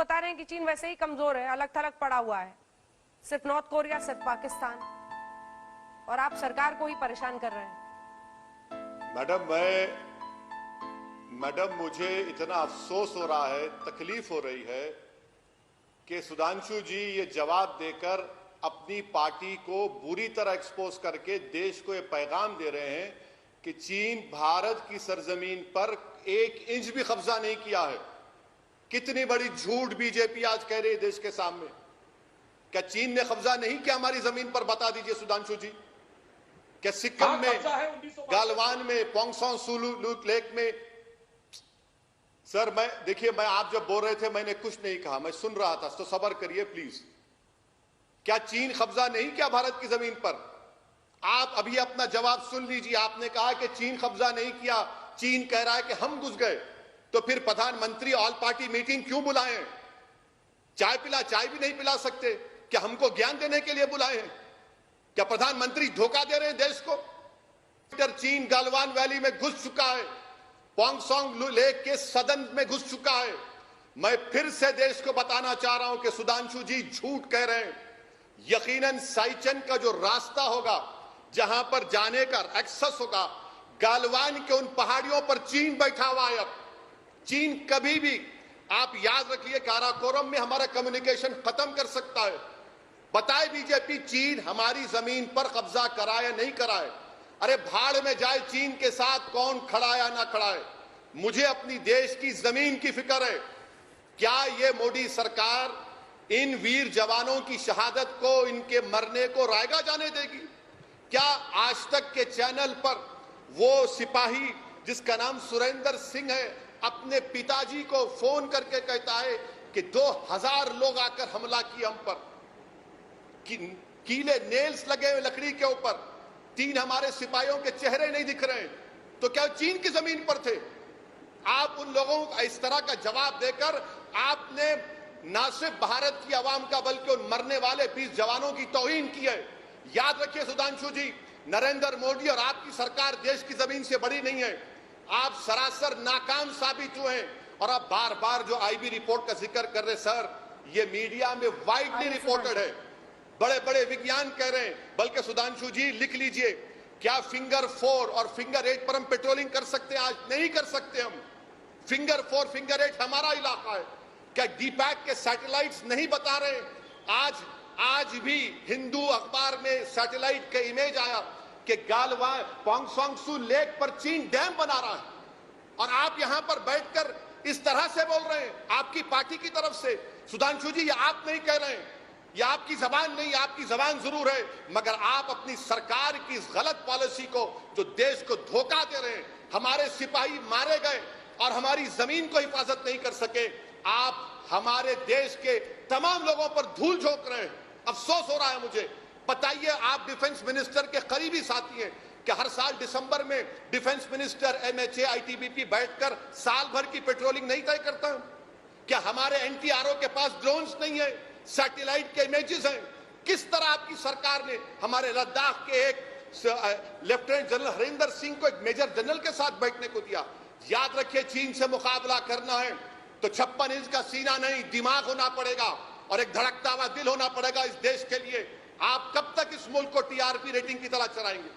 बता रहे हैं कि चीन वैसे ही कमजोर है, अलग थलग पड़ा हुआ है, सिर्फ नॉर्थ कोरिया, सिर्फ पाकिस्तान, और आप सरकार को ही परेशान कर रहे हैं। मैडम मुझे इतना अफसोस हो रहा है, तकलीफ हो रही है कि सुधांशु जी ये जवाब देकर अपनी पार्टी को बुरी तरह एक्सपोज करके देश को ये पैगाम दे रहे हैं कि चीन भारत की सरजमीन पर 1 इंच भी कब्जा नहीं किया है। कितनी बड़ी झूठ बीजेपी आज कह रही है देश के सामने। क्या चीन ने कब्जा नहीं किया हमारी जमीन पर? बता दीजिए सुधांशु जी। क्या सिक्किम में, गालवान में, पोंगसोंग सुलू लेक में? सर मैं आप जब बोल रहे थे मैंने कुछ नहीं कहा, मैं सुन रहा था, तो सब्र करिए प्लीज। क्या चीन कब्जा नहीं किया भारत की जमीन पर? आप अभी अपना जवाब सुन लीजिए। आपने कहा कि चीन कब्जा नहीं किया, चीन कह रहा है कि हम घुस गए। तो फिर प्रधानमंत्री ऑल पार्टी मीटिंग क्यों बुलाए? चाय भी नहीं पिला सकते? क्या हमको ज्ञान देने के लिए बुलाए हैं? क्या प्रधानमंत्री धोखा दे रहे हैं देश को? चीन गालवान वैली में घुस चुका है, पोंगसोंग लेक के सदन में घुस चुका है। मैं फिर से देश को बताना चाह रहा हूं कि सुधांशु जी झूठ कह रहे हैं। यकीनन साइचन का जो रास्ता होगा, जहां पर जाने का एक्सेस होगा, गालवान के उन पहाड़ियों पर चीन बैठा हुआ है। अब चीन कभी भी, आप याद रखिए, काराकोरम में हमारा कम्युनिकेशन खत्म कर सकता है। बताए बीजेपी चीन हमारी जमीन पर कब्जा कराए नहीं कराए? अरे भाड़ में जाए चीन के साथ कौन खड़ा या ना खड़ा है। मुझे अपनी देश की जमीन की फिक्र है। क्या ये मोदी सरकार इन वीर जवानों की शहादत को, इनके मरने को रायगा जाने देगी? क्या आज तक के चैनल पर वो सिपाही जिसका नाम सुरेंद्र सिंह है, अपने पिताजी को फोन करके कहता है कि 2000 लोग आकर हमला किए हम पर, कीले नेल्स लगे हुए लकड़ी के ऊपर, 3 हमारे सिपाहियों के चेहरे नहीं दिख रहे हैं? तो क्या चीन की जमीन पर थे? आप उन लोगों को इस तरह का जवाब देकर आपने ना सिर्फ भारत की आवाम का बल्कि उन मरने वाले 20 जवानों की तौहीन की है। याद रखिए सुधांशु जी, नरेंद्र मोदी और आपकी सरकार देश की जमीन से बड़ी नहीं है। आप सरासर नाकाम साबित हुए हैं। और आप बार बार जो आईबी रिपोर्ट का जिक्र कर रहे सर, ये मीडिया में वाइडली रिपोर्टेड है, बड़े बड़े विज्ञान कह रहे हैं। बल्कि सुधांशु जी लिख लीजिए, क्या फिंगर 4 और फिंगर 8 पर हम पेट्रोलिंग कर सकते हैं? आज नहीं कर सकते हम। फिंगर 4 फिंगर 8 हमारा इलाका है। क्या डीपैक के सैटेलाइट्स नहीं बता रहे? आज भी हिंदू अखबार में सैटेलाइट का इमेज आया कि गालवान पोंगसोंग सू लेक पर चीन डैम बना रहा है, और आप यहां पर बैठकर इस तरह से बोल रहे हैं आपकी पार्टी की तरफ से। सुधांशु जी, ये आप नहीं कह रहे हैं, ये आपकी जबान नहीं, आपकी जबान जरूर है, मगर आप अपनी सरकार की इस गलत पॉलिसी को, जो देश को धोखा दे रहे हैं, हमारे सिपाही मारे गए और हमारी जमीन को हिफाजत नहीं कर सके, आप हमारे देश के तमाम लोगों पर धूल झोंक रहे हैं। अफसोस हो रहा है मुझे। बताइए, आप डिफेंस मिनिस्टर के करीबी साथी हैं कि हर साल दिसंबर में डिफेंस मिनिस्टर, एमएचए, आईटीबीपी बैठकर साल भर की पेट्रोलिंग नहीं तय करता? क्या हमारे एनटीआरओ के पास ड्रोन्स नहीं है, सैटेलाइट के इमेजेस हैं? किस तरह आपकी सरकार ने हमारे लद्दाख के एक लेफ्टिनेंट जनरल हरिंदर सिंह को एक मेजर जनरल के साथ बैठने को दिया? याद रखिए, चीन से मुकाबला करना है तो 56 इंच का सीना नहीं, दिमाग होना पड़ेगा और एक धड़कता हुआ दिल होना पड़ेगा इस देश के लिए। आप कब तक इस मुल्क को टीआरपी रेटिंग की तरह चलाएंगे?